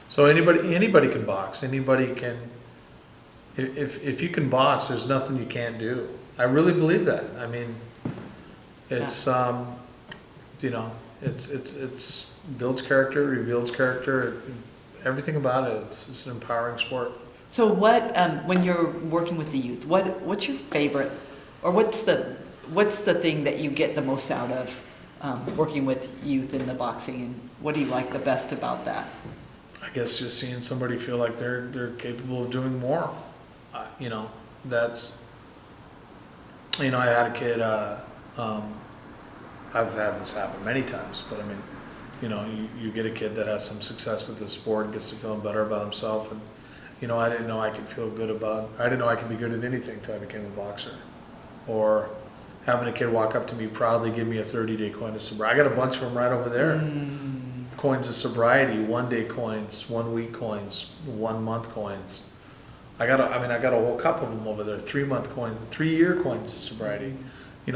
So anybody can box. Anybody can. If you can box, there's nothing you can't do. I really believe that. I mean, it's it's builds character, reveals character, everything about it. It's an empowering sport. So what, when you're working with the youth, what's your favorite, or what's the thing that you get the most out of working with youth in the boxing, and what do you like the best about that? I guess just seeing somebody feel like they're capable of doing more. That's, I had a kid, I've had this happen many times, but I mean, you get a kid that has some success at the sport and gets to feel better about himself, and I didn't know I could I didn't know I could be good at anything until I became a boxer. Or having a kid walk up to me proudly give me a 30-day coin of sobriety. I got a bunch of them right over there. Coins of sobriety, 1-day coins, 1-week coins, 1-month coins. I got a whole cup of them over there, 3-month coin, 3-year coins of sobriety.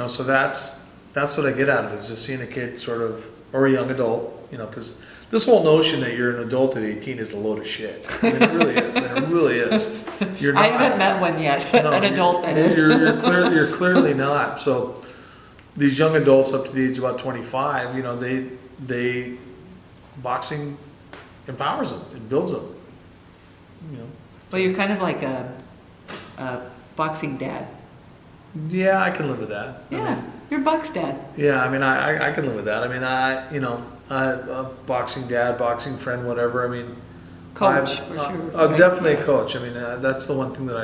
So that's what I get out of it, is just seeing a kid sort of, or a young adult, because this whole notion that you're an adult at 18 is a load of shit. I mean, it really is. It really is. You're not. I haven't met one yet, no, an adult that is. You're clearly not. So these young adults up to the age of about 25, they boxing empowers them, it builds them. Well, you're kind of like a boxing dad. Yeah, I can live with that. Yeah, you're a box dad. Yeah, I mean, I can live with that. I mean, a boxing dad, boxing friend, whatever. I mean, coach for sure. I'm definitely a coach. I mean, that's the one thing that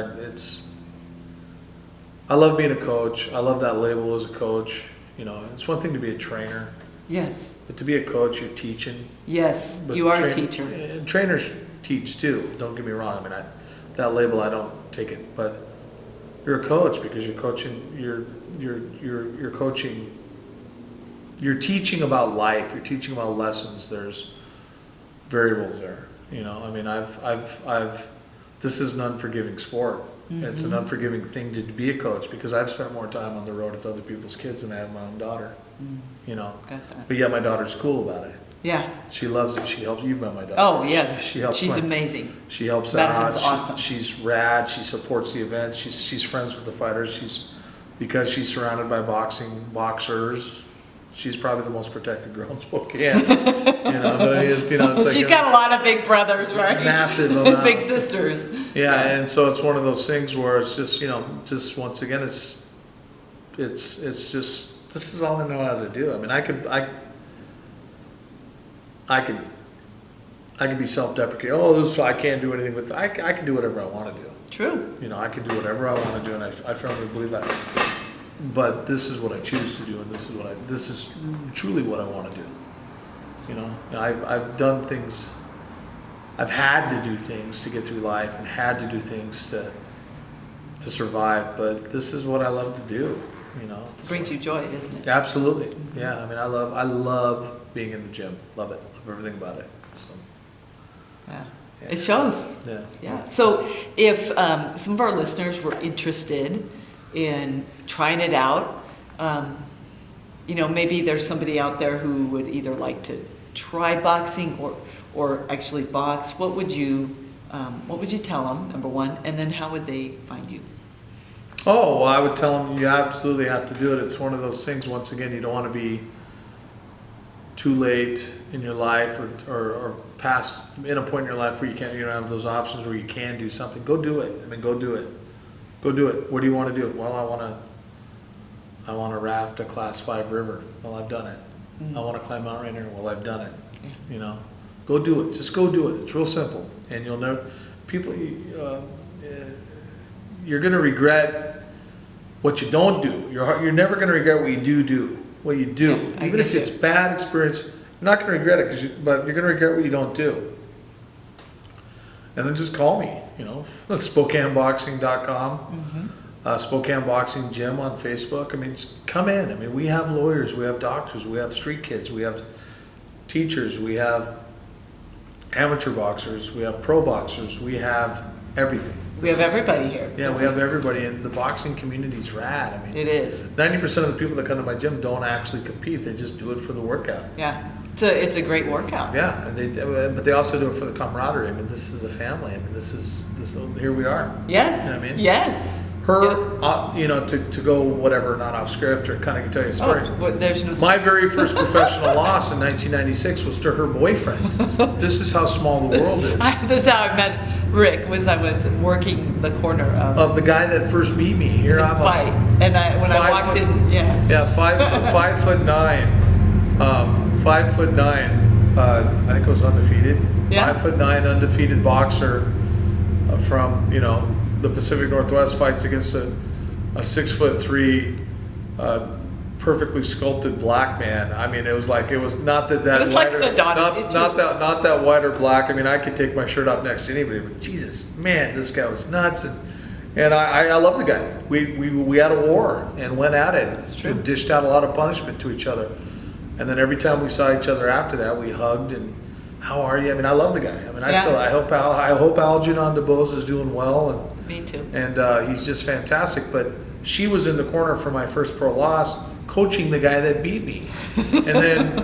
I love being a coach. I love that label as a coach. It's one thing to be a trainer. Yes. But to be a coach, you're teaching. Yes, you are a teacher. And trainers teach too. Don't get me wrong. I mean, that label, I don't take it, but you're a coach because you're coaching. You're coaching. You're teaching about life. You're teaching about lessons. There's variables there. I mean, this is an unforgiving sport. Mm-hmm. It's an unforgiving thing to be a coach because I've spent more time on the road with other people's kids than I have my own daughter. But yet my daughter's cool about it. Yeah. She loves it. She helps. You've met my daughter. Oh, yes. She helps. She's amazing. She helps Madison's out. awesome. She's rad. She supports the events. She's friends with the fighters. Because she's surrounded by boxers. She's probably the most protected girl in Spokane. But it's like she's got a lot of big brothers, right? Massive amounts. Big sisters. Yeah, and so it's one of those things where it's just just once again it's just this is all I know how to do. I mean, I could be self-deprecating. Oh, I can't do anything with. I can do whatever I want to do. True. I can do whatever I want to do, and I firmly believe that. But this is what I choose to do, and this is truly what I want to do. I've done things. I've had to do things to get through life, and had to do things to survive. But this is what I love to do. It brings you joy, doesn't it? Absolutely. Yeah. I mean, I love being in the gym. Love it. Love everything about it. So. Yeah. It shows. Yeah. Yeah. So if some of our listeners were interested in trying it out, maybe there's somebody out there who would either like to try boxing or actually box. What would you tell them, number one, and then how would they find you? Oh, well, I would tell them you absolutely have to do it. It's one of those things, once again, you don't want to be too late in your life or past in a point in your life where you don't have those options where you can do something. Go do it. I mean, go do it. Go do it. What do you want to do? Well, I want to raft a Class 5 river. Well, I've done it. Mm-hmm. I want to climb Mount Rainier. Well, I've done it. Yeah. Go do it. Just go do it. It's real simple, and you'll never. You're going to regret what you don't do. You're never going to regret what you do. What you do, yeah, even if it's bad experience, you're not going to regret it but you're going to regret what you don't do. And then just call me. SpokaneBoxing.com, mm-hmm. Spokane Boxing Gym on Facebook. I mean, come in. I mean, we have lawyers, we have doctors, we have street kids, we have teachers, we have amateur boxers, we have pro boxers, we have everything. We have everybody here. Yeah, we have everybody, and the boxing community's rad. I mean, it is. 90% of the people that come to my gym don't actually compete; they just do it for the workout. Yeah. It's a great workout. Yeah, and but they also do it for the camaraderie. I mean, this is a family. I mean, here we are. Yes. You know what I mean? Yes. Her, you know, to go whatever, not off script, or kind of tell you a story. Oh, but there's no. My very first professional loss in 1996 was to her boyfriend. This is how small the world is. That's how I met Rick. I was working the corner of the guy that first beat me. Here this I'm fight, and when I walked in, yeah. Yeah, 5'9", 5'9". I think I was undefeated. Yeah. 5'9", undefeated boxer from the Pacific Northwest, fights against a 6'3", perfectly sculpted black man. I mean, it was not that It was white, like the Donna not that white or black. I mean, I could take my shirt off next to anybody, but Jesus, man, this guy was nuts. And I love the guy. We had a war and went at it. That's true. And dished out a lot of punishment to each other. And then every time we saw each other after that, we hugged and, how are you? I mean, I love the guy. I mean, I hope Algernon DeBose is doing well. And me too. And he's just fantastic. But she was in the corner for my first pro loss, coaching the guy that beat me. And then,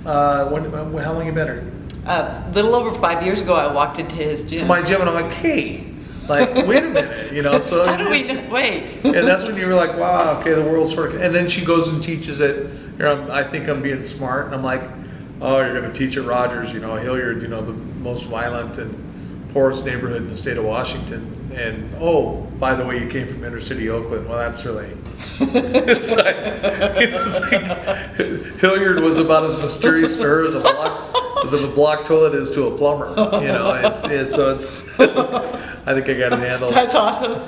how long you been here? A little over 5 years ago, I walked into his gym. To my gym, and I'm like, hey, wait a minute, So how do we know? Wait. And that's when you were like, wow, okay, the world's sort of. And then she goes and teaches it. I think I'm being smart, and I'm like, oh, you're going to teach at Rogers, Hilliard, the most violent and poorest neighborhood in the state of Washington. And oh, by the way, you came from inner city Oakland. Well, that's really. it's like Hilliard was about as mysterious to her as a block toilet is to a plumber. It's I think I got it handled. That's awesome.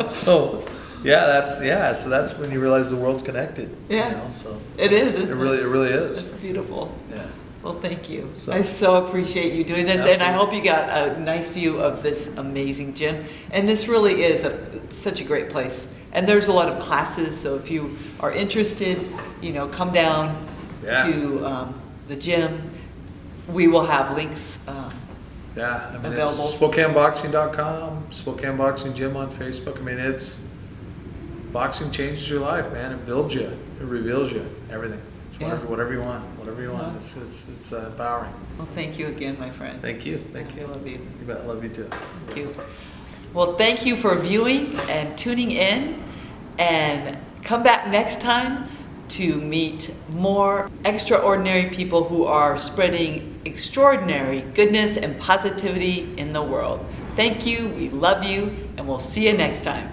So so that's when you realize the world's connected. Yeah. So it is. It really is. It's beautiful. Yeah. Well, thank you. I so appreciate you doing this, and I hope you got a nice view of this amazing gym. And this really is such a great place. And there's a lot of classes, so if you are interested, come down to the gym. We will have links. Available. It's SpokaneBoxing.com, Spokane Boxing Gym on Facebook. I mean, boxing changes your life, man. It builds you, it reveals you, everything. Whatever you want. It's empowering. Well, thank you again, my friend. Thank you. I love you. You bet. I love you too. Thank you. Well, thank you for viewing and tuning in, and come back next time to meet more extraordinary people who are spreading extraordinary goodness and positivity in the world. Thank you. We love you, and we'll see you next time.